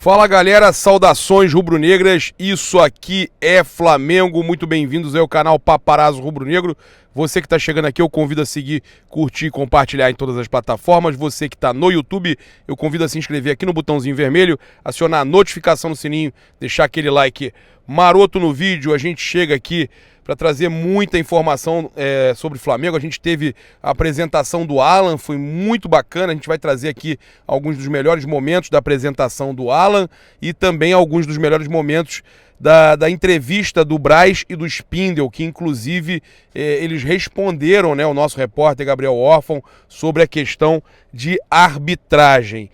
Fala galera, saudações rubro-negras, isso aqui é Flamengo, muito bem-vindos ao canal Paparazzo Rubro-Negro. Você que está chegando aqui eu convido a seguir, curtir e compartilhar em todas as plataformas. Você que está no YouTube, eu convido a se inscrever aqui no botãozinho vermelho, acionar a notificação no sininho, deixar aquele like maroto no vídeo. A gente chega aqui para trazer muita informação sobre Flamengo. A gente teve a apresentação do Alan, foi muito bacana. A gente vai trazer aqui alguns dos melhores momentos da apresentação do Alan e também alguns dos melhores momentos da entrevista do Braz e do Spindel, que inclusive eles responderam, né, o nosso repórter Gabriel Orfan sobre a questão de arbitragem.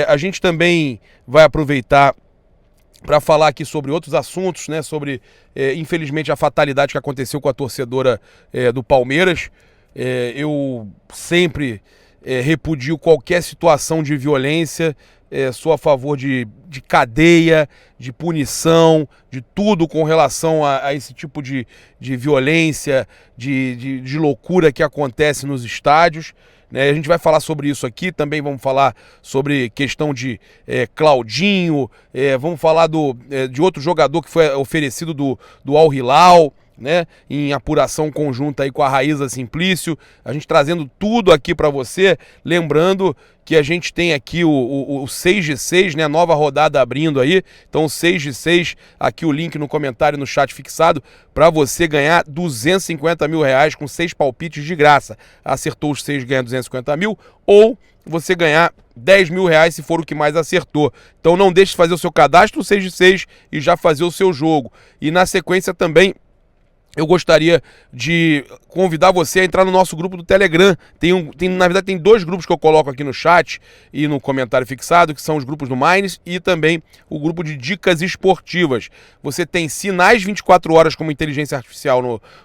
A gente também vai aproveitar para falar aqui sobre outros assuntos, né? Sobre, infelizmente, a fatalidade que aconteceu com a torcedora do Palmeiras. Eu sempre repudio qualquer situação de violência, sou a favor de cadeia, de punição, de tudo com relação a esse tipo de violência, de loucura que acontece nos estádios. A gente vai falar sobre isso aqui, também vamos falar sobre questão de Claudinho, vamos falar de outro jogador que foi oferecido do Al Hilal, né, em apuração conjunta aí com a Raíza Simplício, a gente trazendo tudo aqui para você, lembrando que a gente tem aqui o 6 de 6, né, nova rodada abrindo aí, então 6 de 6, aqui o link no comentário, no chat fixado, para você ganhar 250 mil reais com 6 palpites de graça, acertou os 6 ganha 250 mil, ou você ganhar 10 mil reais se for o que mais acertou. Então não deixe de fazer o seu cadastro no 6 de 6 e já fazer o seu jogo, e na sequência também eu gostaria de convidar você a entrar no nosso grupo do Telegram. Na verdade, tem dois grupos que eu coloco aqui no chat e no comentário fixado, que são os grupos do Minds e também o grupo de dicas esportivas. Você tem Sinais 24 horas como inteligência artificial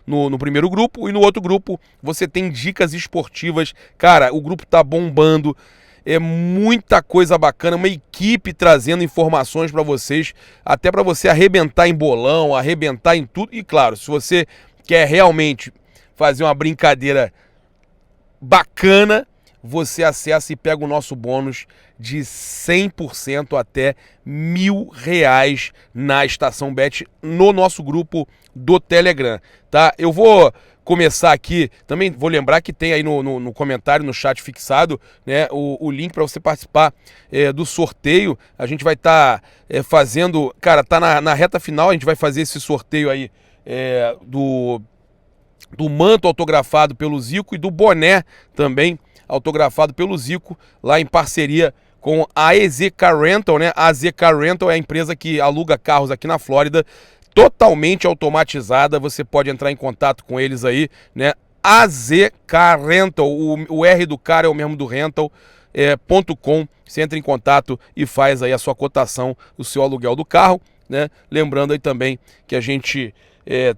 no primeiro grupo e no outro grupo você tem dicas esportivas. Cara, o grupo tá bombando. É muita coisa bacana, uma equipe trazendo informações para vocês, até para você arrebentar em bolão, arrebentar em tudo. E claro, se você quer realmente fazer uma brincadeira bacana, você acessa e pega o nosso bônus de 100% até R$1.000 na Estação Bet no nosso grupo do Telegram, tá? Eu vou começar aqui, também vou lembrar que tem aí no comentário, no chat fixado, né, o link para você participar do sorteio. A gente vai estar fazendo, cara, tá na reta final, a gente vai fazer esse sorteio aí do manto autografado pelo Zico e do boné também autografado pelo Zico, lá em parceria com a EZ Car Rental, né? A EZ Car Rental é a empresa que aluga carros aqui na Flórida, totalmente automatizada. Você pode entrar em contato com eles aí, né? AZ Car Rental, o R do car é o mesmo do rental, .com. Você entra em contato e faz aí a sua cotação do seu aluguel do carro, né? Lembrando aí também que a gente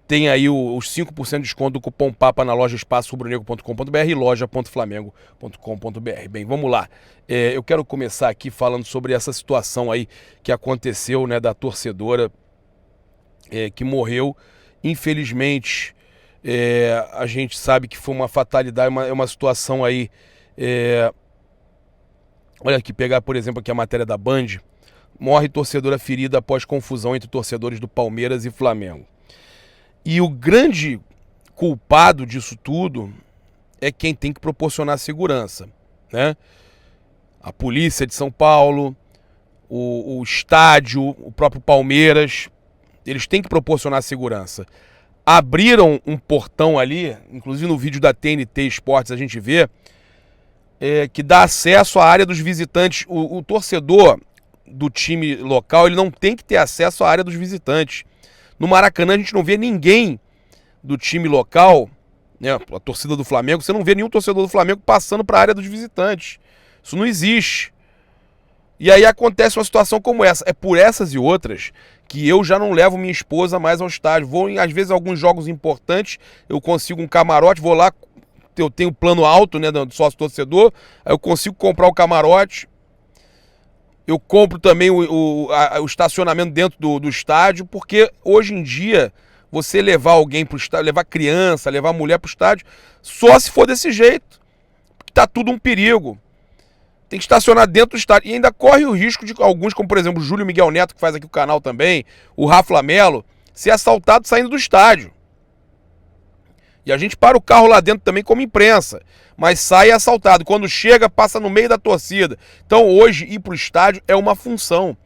tem aí os 5% de desconto do cupom PAPA na loja espaçorubronegro.com.br e loja.flamengo.com.br. Bem, vamos lá. Eu quero começar aqui falando sobre essa situação aí que aconteceu, né, da torcedora que morreu. Infelizmente, a gente sabe que foi uma fatalidade, é uma situação aí... Olha aqui, pegar por exemplo aqui a matéria da Band. Morre torcedora ferida após confusão entre torcedores do Palmeiras e Flamengo. E o grande culpado disso tudo é quem tem que proporcionar segurança, né? A polícia de São Paulo, o estádio, o próprio Palmeiras, eles têm que proporcionar segurança. Abriram um portão ali, inclusive no vídeo da TNT Esportes a gente vê, que dá acesso à área dos visitantes. O torcedor do time local, ele não tem que ter acesso à área dos visitantes. No Maracanã a gente não vê ninguém do time local, né, a torcida do Flamengo, você não vê nenhum torcedor do Flamengo passando para a área dos visitantes. Isso não existe. E aí acontece uma situação como essa. É por essas e outras que eu já não levo minha esposa mais ao estádio. Vou, às vezes, a alguns jogos importantes, eu consigo um camarote, vou lá, eu tenho plano alto, né, do sócio torcedor, aí eu consigo comprar o camarote. Eu compro também o estacionamento dentro do estádio, porque hoje em dia você levar alguém para o estádio, levar criança, levar mulher para o estádio, só se for desse jeito. Tá tudo um perigo. Tem que estacionar dentro do estádio. E ainda corre o risco de alguns, como por exemplo o Júlio Miguel Neto, que faz aqui o canal também, o Rafa Melo, ser assaltado saindo do estádio. E a gente para o carro lá dentro também como imprensa, mas sai assaltado. Quando chega, passa no meio da torcida. Então hoje ir para o estádio é uma função.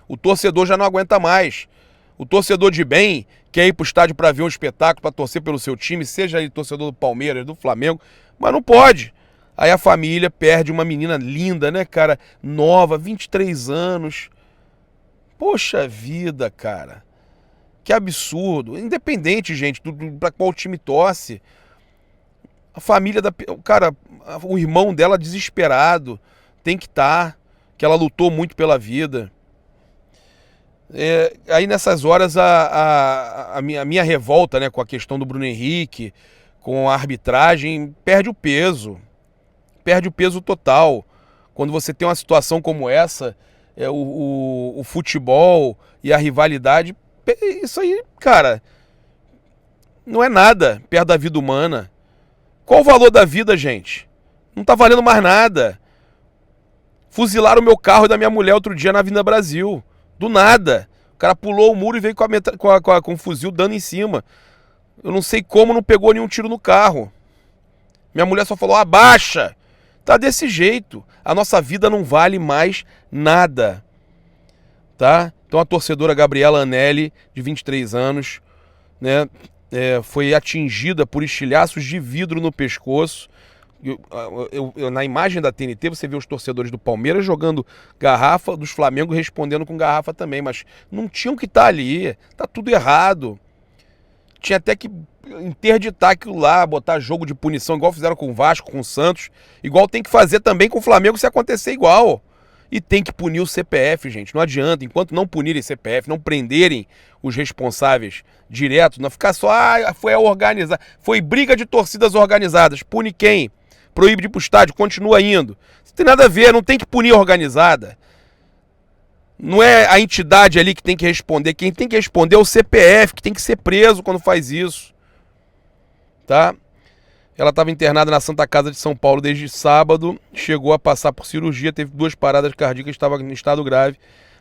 O torcedor já não aguenta mais. O torcedor de bem quer ir para o estádio para ver um espetáculo, para torcer pelo seu time, seja ele torcedor do Palmeiras, do Flamengo, mas não pode. Aí a família perde uma menina linda, né, cara? Nova, 23 anos. Poxa vida, cara. Que absurdo. Independente, gente, pra qual time torce. A família da... Cara, o irmão dela desesperado. Tem que estar. Que ela lutou muito pela vida. Aí nessas horas a minha revolta, né, com a questão do Bruno Henrique, com a arbitragem, perde o peso. Perde o peso total. Quando você tem uma situação como essa, o futebol e a rivalidade... Isso aí, cara, não é nada perto da vida humana. Qual o valor da vida, gente? Não tá valendo mais nada. Fuzilaram o meu carro e da minha mulher outro dia na Avenida Brasil. Do nada. O cara pulou o muro e veio com um fuzil dando em cima. Eu não sei como não pegou nenhum tiro no carro. Minha mulher só falou, abaixa. Tá desse jeito. A nossa vida não vale mais nada. Tá? Então a torcedora Gabriela Anelli, de 23 anos, né, foi atingida por estilhaços de vidro no pescoço. Na imagem da TNT você vê os torcedores do Palmeiras jogando garrafa, dos Flamengo respondendo com garrafa também, mas não tinham que estar ali, tá tudo errado. Tinha até que interditar aquilo lá, botar jogo de punição, igual fizeram com o Vasco, com o Santos, igual tem que fazer também com o Flamengo se acontecer igual. E tem que punir o CPF, gente. Não adianta. Enquanto não punirem CPF, não prenderem os responsáveis direto, não ficar só, foi organizar. Foi briga de torcidas organizadas. Pune quem? Proíbe de ir pro estádio, continua indo. Não tem nada a ver, não tem que punir a organizada. Não é a entidade ali que tem que responder. Quem tem que responder é o CPF, que tem que ser preso quando faz isso. Tá? Ela estava internada na Santa Casa de São Paulo desde sábado, chegou a passar por cirurgia, teve 2 paradas cardíacas, estava em estado grave.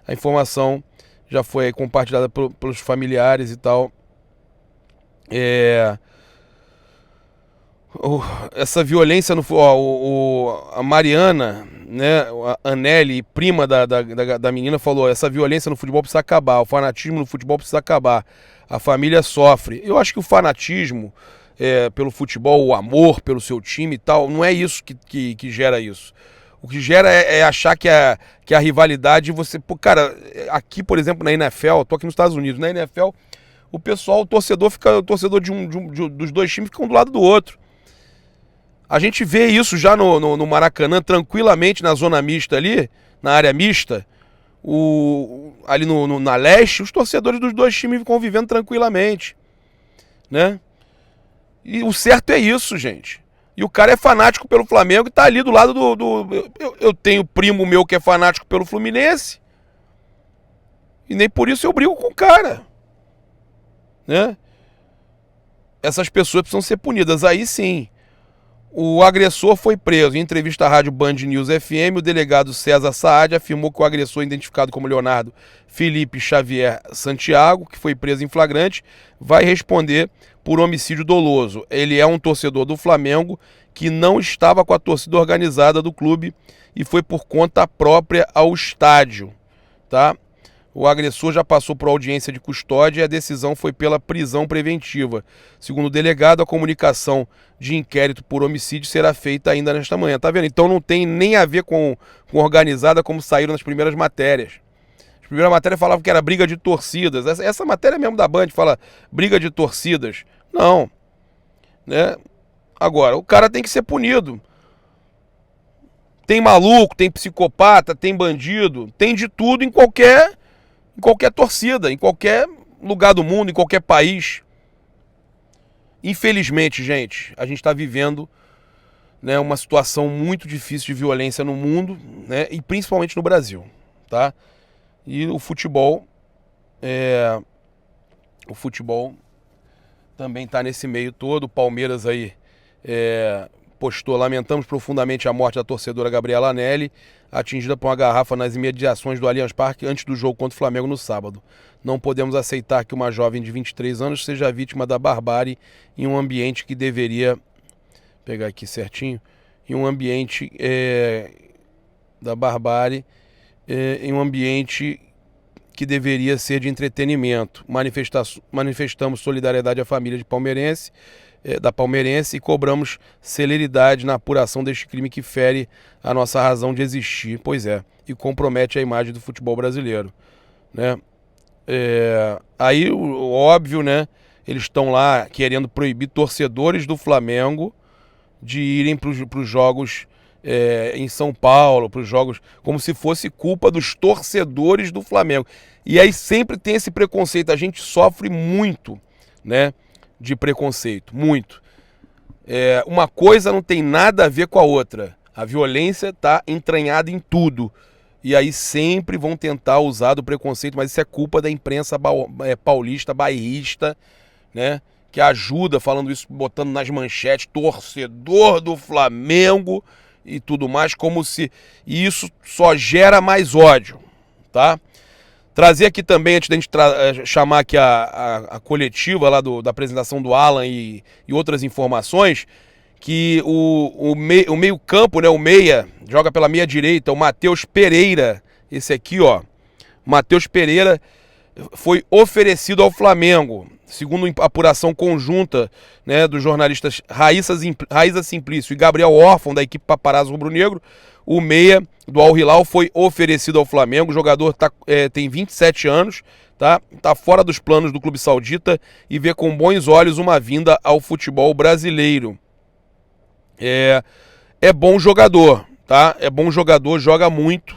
A informação já foi compartilhada pelos familiares e tal. Essa violência no a Mariana, né, a Anelli, prima da menina, falou: essa violência no futebol precisa acabar, o fanatismo no futebol precisa acabar, a família sofre. Eu acho que o fanatismo pelo futebol, o amor pelo seu time e tal, não é isso que gera isso. O que gera é achar que a rivalidade, cara, aqui, por exemplo, na NFL, tô aqui nos Estados Unidos, na NFL, o torcedor dos dois times fica um do lado do outro. A gente vê isso já no Maracanã, tranquilamente, na zona mista ali, na área mista, ali na leste, os torcedores dos dois times convivendo tranquilamente, né? E o certo é isso, gente. E o cara é fanático pelo Flamengo e tá ali do lado eu tenho primo meu que é fanático pelo Fluminense. E nem por isso eu brigo com o cara, né? Essas pessoas precisam ser punidas. Aí sim. O agressor foi preso. Em entrevista à rádio Band News FM, o delegado César Saad afirmou que o agressor, identificado como Leonardo Felipe Xavier Santiago, que foi preso em flagrante, vai responder por homicídio doloso. Ele é um torcedor do Flamengo que não estava com a torcida organizada do clube e foi por conta própria ao estádio, tá? O agressor já passou por audiência de custódia e a decisão foi pela prisão preventiva. Segundo o delegado, a comunicação de inquérito por homicídio será feita ainda nesta manhã. Tá vendo? Então não tem nem a ver com organizada, como saíram nas primeiras matérias. As primeiras matérias falavam que era briga de torcidas. Essa matéria mesmo da Band fala briga de torcidas. Não. Né? Agora, o cara tem que ser punido. Tem maluco, tem psicopata, tem bandido, tem de tudo em qualquer torcida, em qualquer lugar do mundo, em qualquer país. Infelizmente, gente, a gente está vivendo, né, uma situação muito difícil de violência no mundo, né, e principalmente no Brasil, tá? E o futebol também está nesse meio todo. O Palmeiras aí postou: lamentamos profundamente a morte da torcedora Gabriela Anelli, atingida por uma garrafa nas imediações do Allianz Parque antes do jogo contra o Flamengo no sábado. Não podemos aceitar que uma jovem de 23 anos seja vítima da barbárie em um ambiente que deveria... pegar aqui certinho. Em um ambiente da barbárie, em um ambiente que deveria ser de entretenimento. Manifestamos solidariedade à família de palmeirense, da palmeirense e cobramos celeridade na apuração deste crime que fere a nossa razão de existir, pois é, e compromete a imagem do futebol brasileiro, né? Aí, óbvio, né? Eles estão lá querendo proibir torcedores do Flamengo de irem para os jogos em São Paulo, para os jogos, como se fosse culpa dos torcedores do Flamengo. E aí sempre tem esse preconceito, a gente sofre muito, né, de preconceito, muito. Uma coisa não tem nada a ver com a outra, a violência está entranhada em tudo. E aí sempre vão tentar usar do preconceito, mas isso é culpa da imprensa paulista, bairrista, né? Que ajuda, falando isso, botando nas manchetes, torcedor do Flamengo e tudo mais, como se... E isso só gera mais ódio, tá? Trazer aqui também, antes da gente chamar aqui a coletiva lá da apresentação do Alan e outras informações, que o meio campo, né, o meia, joga pela meia direita, o Matheus Pereira, esse aqui, ó, Matheus Pereira foi oferecido ao Flamengo, segundo a apuração conjunta, né, dos jornalistas Raíssa Simplício e Gabriel Órfão, da equipe Paparazzo Rubro-Negro. O meia do Al Hilal foi oferecido ao Flamengo, o jogador tem 27 anos, tá fora dos planos do clube saudita e vê com bons olhos uma vinda ao futebol brasileiro. É bom jogador, tá? É bom jogador, joga muito.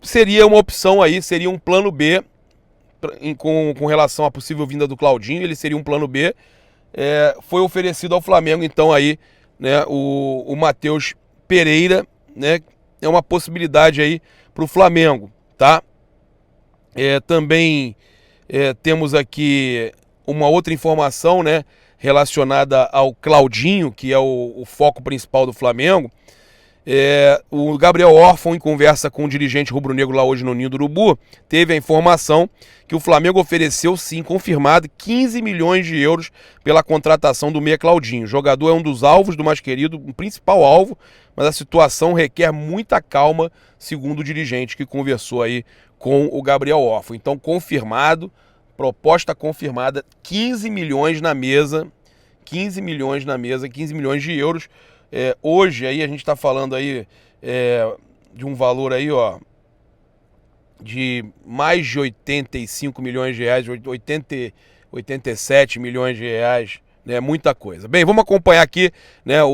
Seria uma opção aí, seria um plano B com relação à possível vinda do Claudinho, ele seria um plano B. Foi oferecido ao Flamengo, então aí, né, o Matheus Pereira, né, é uma possibilidade aí para o Flamengo, tá? Também temos aqui uma outra informação, né, relacionada ao Claudinho, que é o foco principal do Flamengo. O Gabriel Órfão, em conversa com o dirigente rubro-negro lá hoje no Ninho do Urubu, teve a informação que o Flamengo ofereceu, sim, confirmado, 15 milhões de euros pela contratação do meia Claudinho. O jogador é um dos alvos do mais querido, o principal alvo, mas a situação requer muita calma, segundo o dirigente que conversou aí com o Gabriel Órfão. Então, confirmado, proposta confirmada, 15 milhões na mesa, 15 milhões na mesa, 15 milhões de euros. Hoje aí a gente está falando aí de um valor aí, ó, de mais de 85 milhões de reais, 87 milhões de reais, né, muita coisa. Bem, vamos acompanhar aqui, né,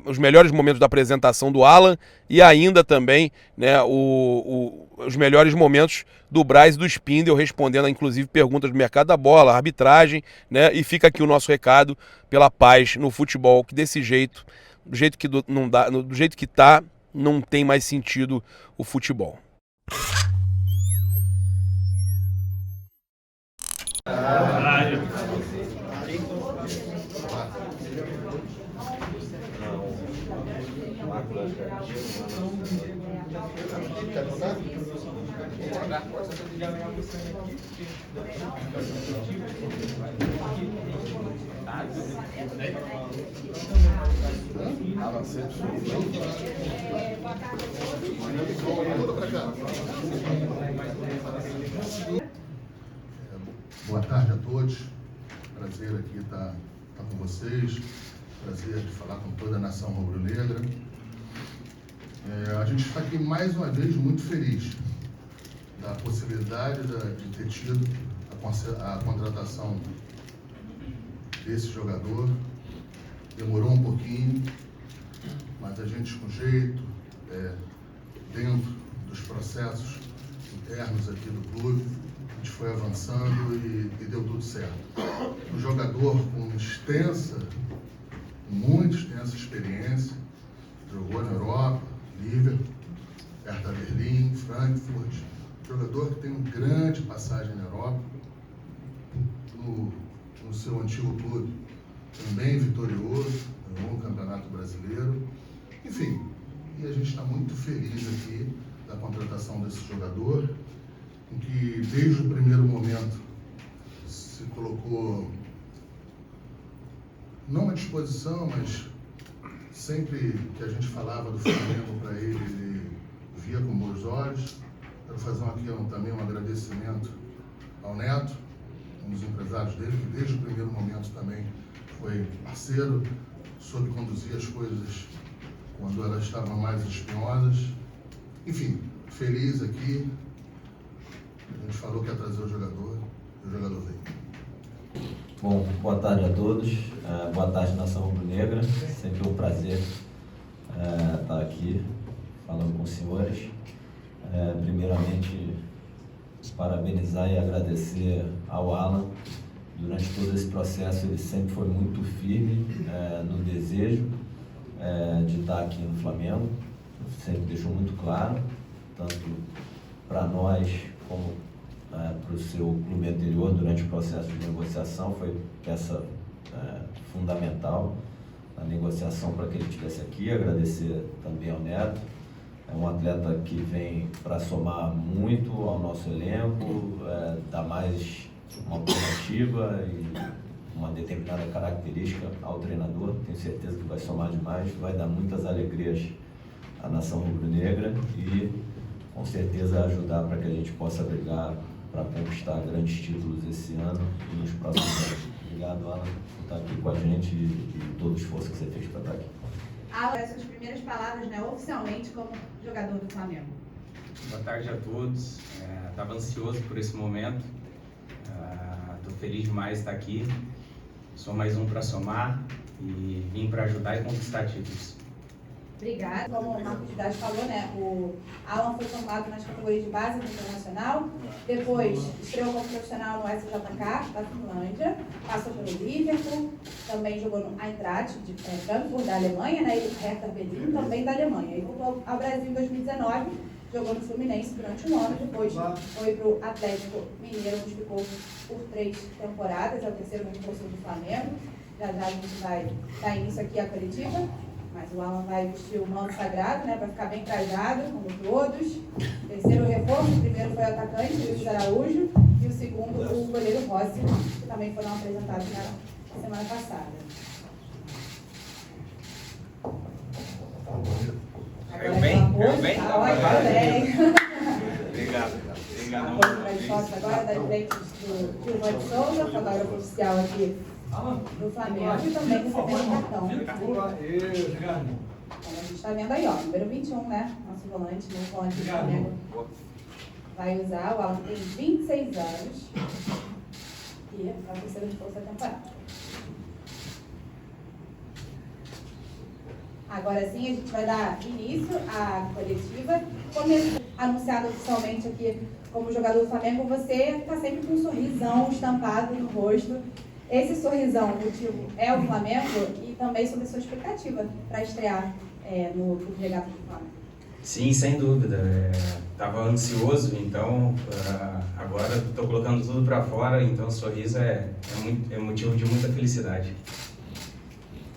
os melhores momentos da apresentação do Alan e ainda também, né, os melhores momentos do Braz e do Spindel, respondendo a, inclusive, perguntas do mercado da bola, arbitragem, né, e fica aqui o nosso recado pela paz no futebol, que desse jeito, do jeito que não dá, do jeito que tá, não tem mais sentido o futebol. Boa tarde a todos, prazer aqui estar com vocês, prazer de falar com toda a nação rubro-negra. A gente está aqui mais uma vez muito feliz da possibilidade de ter tido a contratação desse jogador. Demorou um pouquinho, mas a gente com jeito, dentro dos processos internos aqui do clube, a gente foi avançando e deu tudo certo. Um jogador com muito extensa experiência, jogou na Europa, Liverpool, Hertha Berlim, Frankfurt, jogador que tem uma grande passagem na Europa, no seu antigo clube, também vitorioso na Enfim, e a gente está muito feliz aqui da contratação desse jogador, em que desde o primeiro momento se colocou não à disposição, mas sempre que a gente falava do Flamengo para ele, ele via com bons olhos. Quero fazer aqui também um agradecimento ao Neto, um dos empresários dele, que desde o primeiro momento também foi parceiro, soube conduzir as coisas quando elas estavam mais espinhosas. Enfim, feliz aqui. A gente falou que ia trazer o jogador, e o jogador veio. Bom, boa tarde a todos, boa tarde Nação Rubro-Negra, sempre um prazer estar aqui falando com os senhores. Primeiramente, parabenizar e agradecer ao Alan. Durante todo esse processo ele sempre foi muito firme no desejo de estar aqui no Flamengo, sempre deixou muito claro, tanto para nós como para o seu clube anterior. Durante o processo de negociação foi peça fundamental a negociação para que ele estivesse aqui. Agradecer também ao Neto, é um atleta que vem para somar muito ao nosso elenco, dar mais uma alternativa e uma determinada característica ao treinador. Tenho certeza que vai somar demais, vai dar muitas alegrias à Nação Rubro-Negra e com certeza ajudar para que a gente possa brigar para conquistar grandes títulos esse ano e nos próximos anos. Obrigado, Alan, por estar aqui com a gente e todo o esforço que você fez para estar aqui. Alan, essas primeiras palavras, né, oficialmente como jogador do Flamengo. Boa tarde a todos. Estava ansioso por esse momento. Estou feliz demais de estar aqui. Sou mais um para somar e vim para ajudar e conquistar títulos. Obrigada. Como o Marcos Vidal falou, né, o Alan foi formado nas categorias de base do Internacional, depois estreou como profissional no SJK da Finlândia, passou pelo Liverpool, também jogou no Eintracht de Frankfurt, da Alemanha, né, e o Hertha Berlin, também da Alemanha. E voltou ao Brasil em 2019, jogou no Fluminense durante um ano, depois foi para o Atlético Mineiro, onde ficou por 3 temporadas, é o terceiro reforço do Flamengo. Já a gente vai dar início aqui à coletiva. Mas o Alan vai vestir o manto sagrado, né? Vai ficar bem trajado, como todos. Terceiro reforço, o primeiro foi o atacante, Luiz Araújo, e o segundo, o goleiro Rossi, que também foram apresentados na semana passada. Caiu bem? Caiu bem? Caiu bem. Obrigado. Agora da frente do Gilvan Souza, fotógrafo oficial aqui do Flamengo, e também recebendo o cartão. Como a gente está vendo aí, ó, número 21, né? Nosso volante, novo volante do Flamengo vai usar. O Alan tem 26 anos e é o terceiro reforço da temporada. Agora sim, a gente vai dar início à coletiva. Como anunciado oficialmente aqui como jogador do Flamengo, você está sempre com um sorrisão estampado no rosto. Esse sorrisão, o motivo é o Flamengo e também sobre a sua expectativa para estrear no Clube Regata do Flamengo. Sim, sem dúvida. Estava ansioso, então agora estou colocando tudo para fora, então o sorriso é motivo de muita felicidade.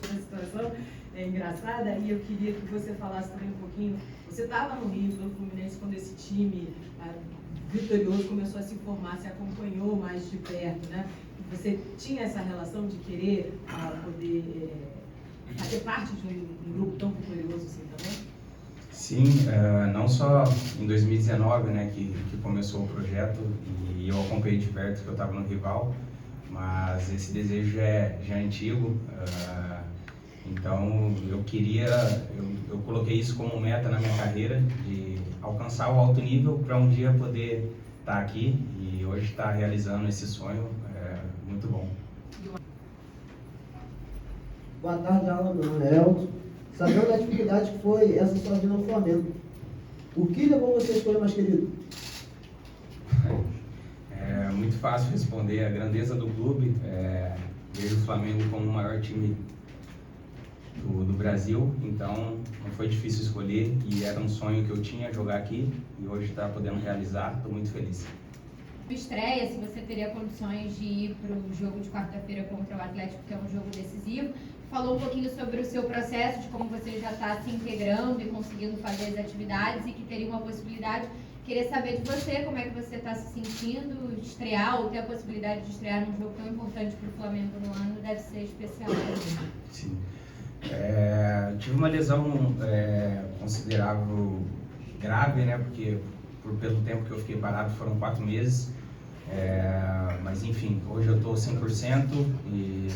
Uma situação engraçada, e eu queria que você falasse também um pouquinho. Você estava no Rio, no Fluminense, quando esse time vitorioso começou a se formar, se acompanhou mais de perto, né? Você tinha essa relação de querer poder fazer parte de um grupo tão vitorioso assim também? Sim, não só em 2019, né, que começou o projeto e eu acompanhei de perto, que eu estava no rival, mas esse desejo já é antigo, então eu coloquei isso como meta na minha carreira, de alcançar o alto nível para um dia poder estar aqui e hoje estar realizando esse sonho. Muito bom. Boa tarde, Alan. Meu nome é Elton. Sabendo da dificuldade que foi essa sua vida no Flamengo, o que levou você a escolher mais querido? É muito fácil responder. A grandeza do clube. Vejo o Flamengo como o maior time do Brasil, então não foi difícil escolher e era um sonho que eu tinha jogar aqui e hoje está podendo realizar. Estou muito feliz. Estreia, se você teria condições de ir para o jogo de quarta-feira contra o Atlético, que é um jogo decisivo. falou um pouquinho sobre o seu processo, de como você já está se integrando e conseguindo fazer as atividades e que teria uma possibilidade. Queria saber de você, como é que você está se sentindo, de estrear ou ter a possibilidade de estrear num jogo tão importante para o Flamengo no ano, deve ser especial. Sim. Tive uma lesão considerável grave, né? Porque pelo tempo que eu fiquei parado foram 4 meses. Mas enfim, hoje eu estou 100%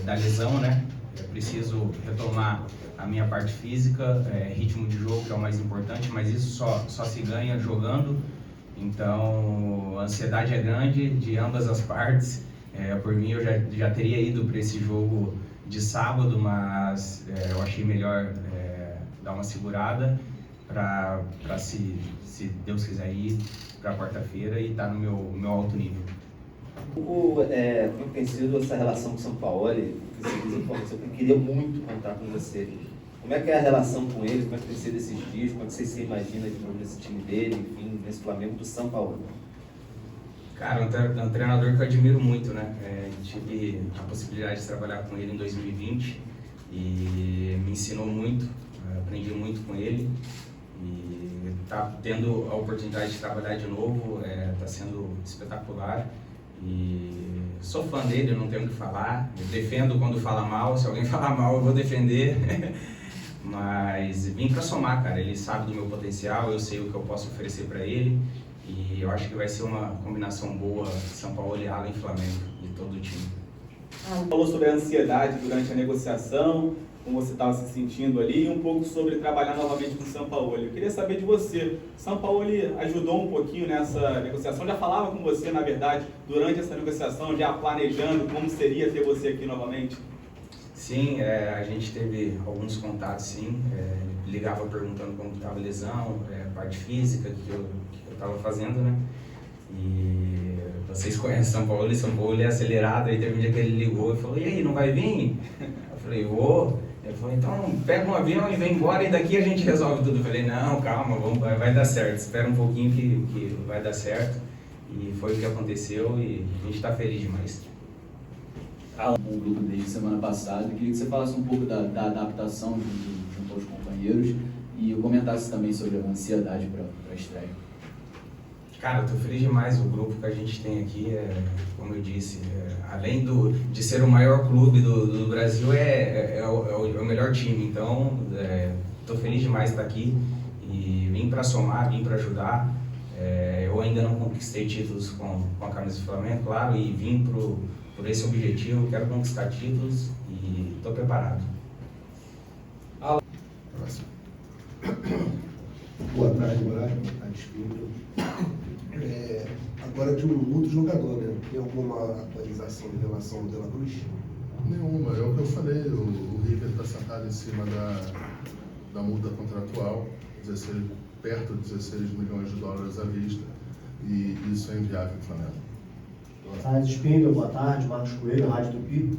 da lesão, né? Eu preciso retomar a minha parte física, ritmo de jogo que é o mais importante, mas isso só se ganha jogando. Então a ansiedade é grande de ambas as partes. Por mim eu já teria ido para esse jogo de sábado, mas eu achei melhor dar uma segurada para se Deus quiser ir para quarta-feira e estar no meu alto nível. Como tem sido essa relação com o Sampaoli? Eu queria muito contar com você. Como é que é a relação com ele? Como é que tem sido esses dias? Como é que você imagina de novo nesse time dele, enfim, nesse Flamengo do Sampaoli? Cara, é um treinador que eu admiro muito, né? Tive a possibilidade de trabalhar com ele em 2020 e me ensinou muito, aprendi muito com ele. E tá tendo a oportunidade de trabalhar de novo, tá sendo espetacular. E sou fã dele, não tenho o que falar. Eu defendo quando fala mal, se alguém falar mal eu vou defender. Mas vim pra somar, cara. Ele sabe do meu potencial, eu sei o que eu posso oferecer para ele. E eu acho que vai ser uma combinação boa, Sampaoli, Alan e Flamengo, de todo o time. Falou sobre a ansiedade durante a negociação, como você estava se sentindo ali, e um pouco sobre trabalhar novamente com o Sampaoli. Eu queria saber de você. O Sampaoli ajudou um pouquinho nessa negociação, já falava com você, na verdade, durante essa negociação, já planejando como seria ter você aqui novamente? Sim, a gente teve alguns contatos, sim. Ligava perguntando como estava a lesão, parte física que eu estava fazendo, né? E vocês conhecem São Paulo é acelerado. Aí teve um dia que ele ligou e falou: e aí, não vai vir? Eu falei: vou. Ele falou: então pega um avião e vem embora e daqui a gente resolve tudo. Eu falei: não, calma, vai dar certo, espera um pouquinho que vai dar certo. E foi o que aconteceu e a gente está feliz demais. O grupo desde semana passada, eu queria que você falasse um pouco da adaptação junto aos companheiros e comentasse também sobre a ansiedade para a estreia. Cara, eu tô feliz demais. O grupo que a gente tem aqui, como eu disse, além de ser o maior clube do Brasil, é o melhor time. Então, tô feliz demais de estar aqui e vim para somar, vim para ajudar. Eu ainda não conquistei títulos com a camisa do Flamengo, claro, e vim por esse objetivo. Quero conquistar títulos e estou preparado. Boa tarde, Moraes. Boa tarde, Espírito. Agora de um outro jogador, né? Tem alguma atualização em relação ao De La Cruz? Nenhuma, é o que eu falei. O River está sentado em cima da multa contratual, perto de 16 milhões de dólares à vista, e isso é inviável para o Flamengo. Boa tarde, Spindler. Boa tarde, Marcos Coelho, Rádio Tupi.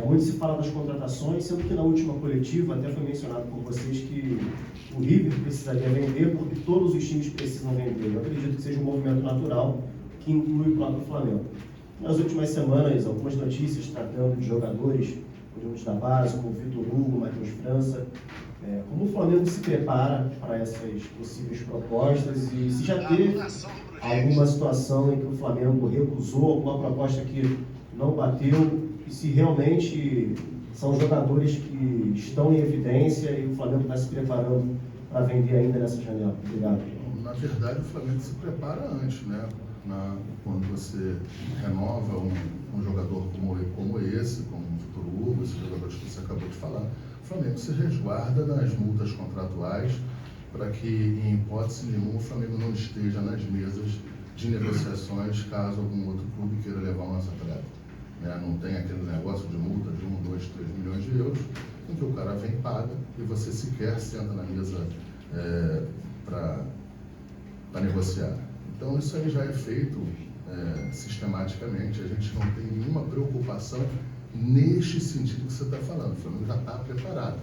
Muito se fala das contratações, sendo que na última coletiva até foi mencionado por vocês que o River precisaria vender porque todos os times precisam vender. Eu acredito que seja um movimento natural que inclui o próprio Flamengo. Nas últimas semanas, algumas notícias tratando de jogadores, oriundos da base, como Vitor Hugo, Matheus França. Como o Flamengo se prepara para essas possíveis propostas e se já teve alguma situação em que o Flamengo recusou alguma proposta que não bateu e se realmente são jogadores que estão em evidência e o Flamengo está se preparando para vender ainda nessa janela. Obrigado. Na verdade, o Flamengo se prepara antes, né? Quando você renova um jogador como esse, como o Vitor Hugo, esses jogadores que você acabou de falar, o Flamengo se resguarda nas multas contratuais para que, em hipótese nenhuma, o Flamengo não esteja nas mesas de negociações caso algum outro clube queira levar o nosso atleta. Não tem aquele negócio de multa de 1, 2, 3 milhões de euros, em que o cara vem, paga e você sequer senta na mesa para negociar. Então isso aí já é feito sistematicamente, a gente não tem nenhuma preocupação neste sentido que você está falando, o Flamengo já está preparado.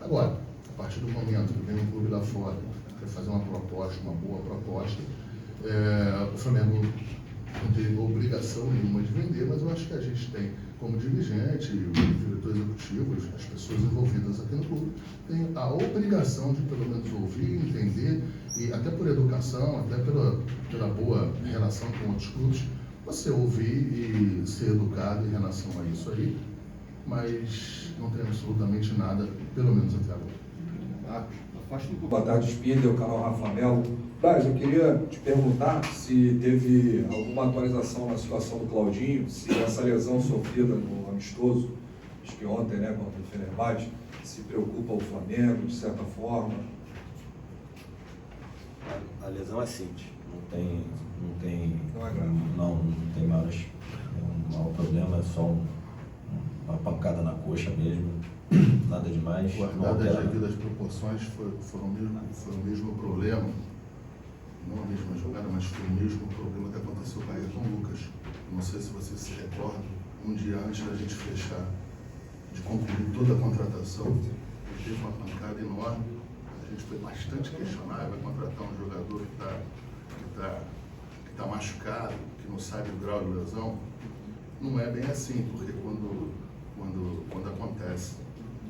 Agora, a partir do momento que vem um clube lá fora, quer fazer uma proposta, uma boa proposta, o Flamengo não tem obrigação nenhuma de vender, mas eu acho que a gente tem como dirigente, o diretor executivo, as pessoas envolvidas aqui no clube, têm a obrigação de pelo menos ouvir, entender, e até por educação, até pela boa relação com outros clubes, você ouvir e ser educado em relação a isso aí, mas não tem absolutamente nada, pelo menos até agora. Boa tarde, Spinder, o canal Rafa Melo. Braz, eu queria te perguntar se teve alguma atualização na situação do Claudinho, se essa lesão sofrida no amistoso, acho que ontem, né, contra o Fenerbahçe, se preocupa o Flamengo, de certa forma. A lesão é simples, não tem maiores, o maior problema, é só uma pancada na coxa mesmo, nada demais. Guardadas as devidas proporções, foi o mesmo problema, não a mesma jogada, mas foi o mesmo problema que aconteceu com o Ayrton Lucas. Não sei se você se recorda, um dia antes da gente fechar, de concluir toda a contratação, ele teve uma pancada enorme. A gente foi bastante questionável, vai contratar um jogador que tá machucado, que não sabe o grau de lesão. Não é bem assim, porque quando acontece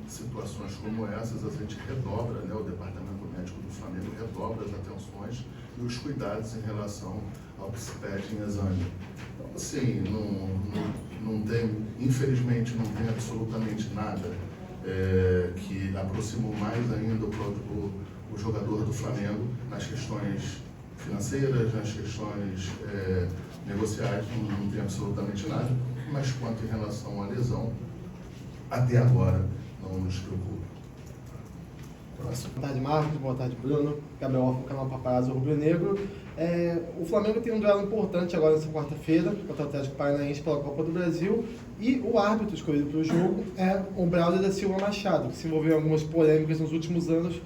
situações como essas, a gente redobra, né, o departamento médico do Flamengo redobra as atenções e os cuidados em relação ao que se pede em exame. Então, assim, não tem, infelizmente, não tem absolutamente nada que aproximou mais ainda o jogador do Flamengo nas questões financeiras, nas questões negociais, não tem absolutamente nada, mas quanto em relação à lesão, até agora não nos preocupa. Próximo. Boa tarde, Marcos. Boa tarde, Bruno. Gabriel Orfa, canal Paparazzo Rubro Negro. O Flamengo tem um duelo importante agora nessa quarta-feira contra o Atlético Paranaense pela Copa do Brasil, e o árbitro escolhido para o jogo é o Braulio da Silva Machado, que se envolveu em algumas polêmicas nos últimos anos,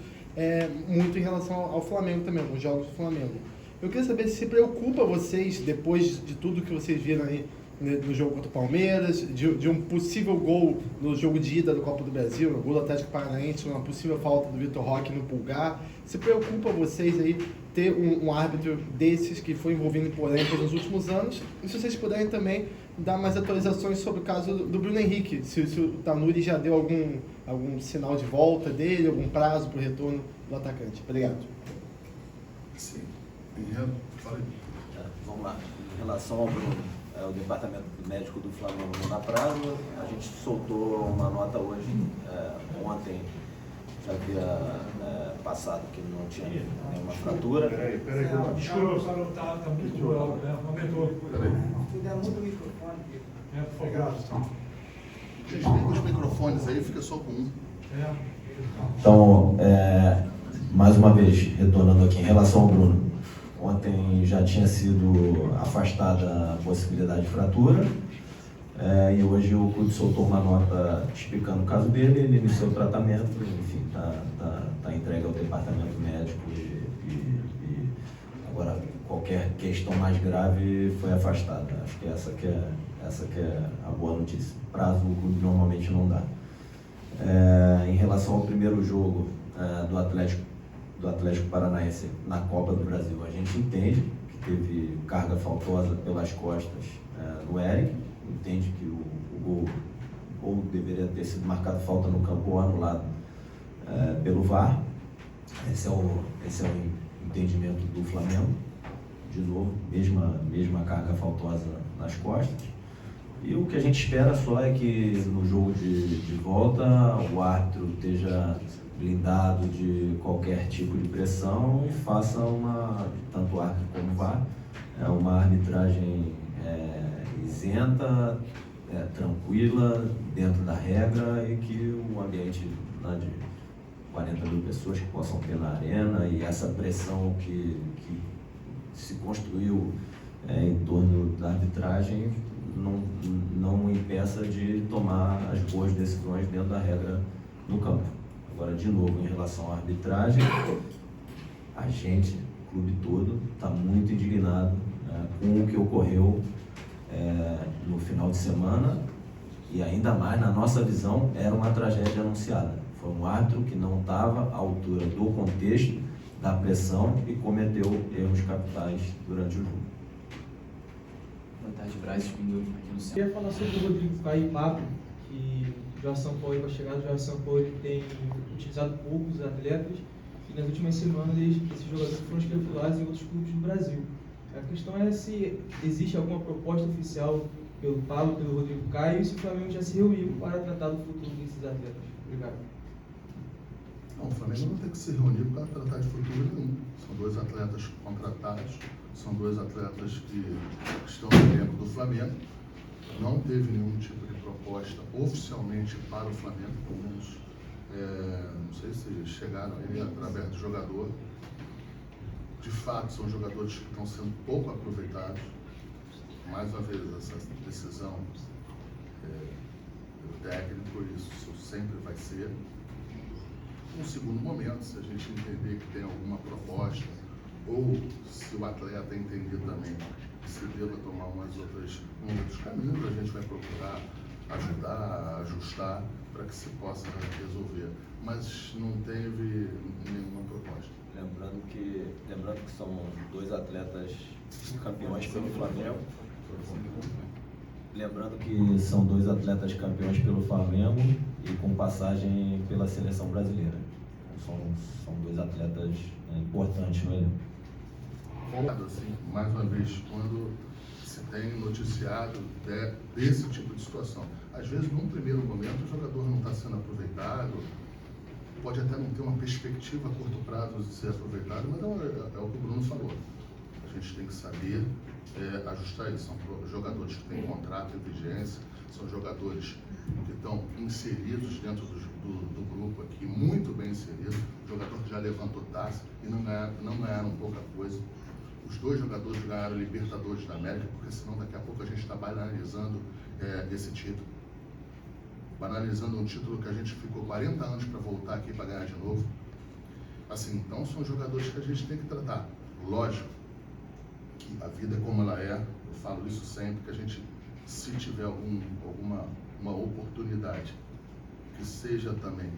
muito em relação ao Flamengo também, alguns jogos do Flamengo. Eu queria saber se preocupa vocês, depois de tudo que vocês viram aí no jogo contra o Palmeiras, de um possível gol no jogo de ida da Copa do Brasil, no gol do Atlético Paranaense, uma possível falta do Vitor Roque no Pulgar. Se preocupa vocês aí ter um árbitro desses que foi envolvido em polêmicas nos últimos anos? E se vocês puderem também dar mais atualizações sobre o caso do Bruno Henrique, se o Tanuri já deu algum sinal de volta dele, algum prazo para o retorno do atacante. Obrigado. Sim. Vamos lá. Em relação ao Bruno, o departamento médico do Flamengo não dá prazo. A gente soltou uma nota hoje, ontem já havia passado que não tinha nenhuma fratura. Peraí. Desculpa, só não tá muito alto, né? Aumentou. Peraí. Muito microfone. Obrigado. Desliga os microfones aí, fica só com um. Então, mais uma vez, retornando aqui, em relação ao Bruno, ontem já tinha sido afastada a possibilidade de fratura, e hoje o clube soltou uma nota explicando o caso dele, ele iniciou o tratamento, enfim, está entregue ao departamento médico e agora qualquer questão mais grave foi afastada. Acho que essa que é a boa notícia. Prazo o clube normalmente não dá. Em relação ao primeiro jogo do Atlético Paranaense na Copa do Brasil, a gente entende que teve carga faltosa pelas costas no Eric, entende que o gol ou deveria ter sido marcado falta no campo ou anulado pelo VAR. Esse é o entendimento do Flamengo. De novo, mesma carga faltosa nas costas. E o que a gente espera só é que no jogo de volta o árbitro esteja blindado de qualquer tipo de pressão e faça tanto o árbitro como o VAR, uma arbitragem isenta, tranquila, dentro da regra, e que o ambiente de 40 mil pessoas que possam ter na arena e essa pressão que se construiu em torno da arbitragem não impeça de tomar as boas decisões dentro da regra no campo. Agora, de novo, em relação à arbitragem, a gente, o clube todo, está muito indignado com o que ocorreu no final de semana, e ainda mais, na nossa visão, era uma tragédia anunciada. Foi um árbitro que não estava à altura do contexto, da pressão, e cometeu erros capitais durante o jogo. Boa tarde, Braz, Espíndola, aqui no centro. Eu queria falar sobre o Rodrigo Caio e Pablo, que o Jorge Sampaoli, com a chegada do Jorge Sampaoli, tem utilizado poucos atletas e nas últimas semanas esses jogadores foram especulados em outros clubes do Brasil. A questão é se existe alguma proposta oficial pelo Pablo, pelo Rodrigo Caio, e se o Flamengo já se reuniu para tratar do futuro desses atletas. Obrigado. Não, o Flamengo não tem que se reunir para tratar de futuro nenhum. São dois atletas contratados, são dois atletas que estão no elenco do Flamengo. Não teve nenhum tipo de proposta oficialmente para o Flamengo, pelo menos, não sei se chegaram aí através do jogador. De fato, são jogadores que estão sendo pouco aproveitados. Mais uma vez, essa decisão do técnico, isso sempre vai ser. Um segundo momento, se a gente entender que tem alguma proposta, ou se o atleta entender também que se deva tomar outros caminhos, a gente vai procurar ajudar, ajustar, para que se possa resolver. Mas não teve nenhuma proposta. Lembrando que são dois atletas campeões pelo Flamengo. Lembrando que são dois atletas campeões pelo Flamengo e com passagem pela seleção brasileira. São dois atletas importantes no elenco. Assim, mais uma vez, quando se tem noticiado desse tipo de situação, às vezes, num primeiro momento, o jogador não está sendo aproveitado, pode até não ter uma perspectiva a curto prazo de ser aproveitado, mas é o que o Bruno falou. A gente tem que saber ajustar isso. São jogadores que têm contrato em vigência, são jogadores que estão inseridos dentro do grupo aqui, muito bem inseridos, jogador que já levantou taça e não ganharam pouca coisa. Os dois jogadores ganharam Libertadores da América, porque senão daqui a pouco a gente está banalizando esse título. Banalizando um título que a gente ficou 40 anos para voltar aqui para ganhar de novo. Assim, então são jogadores que a gente tem que tratar. Lógico que a vida é como ela é, eu falo isso sempre, que a gente, se tiver uma oportunidade que seja também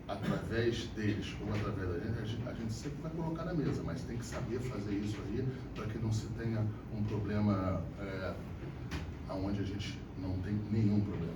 através deles ou através da gente, a gente sempre vai colocar na mesa, mas tem que saber fazer isso aí para que não se tenha um problema onde a gente não tem nenhum problema.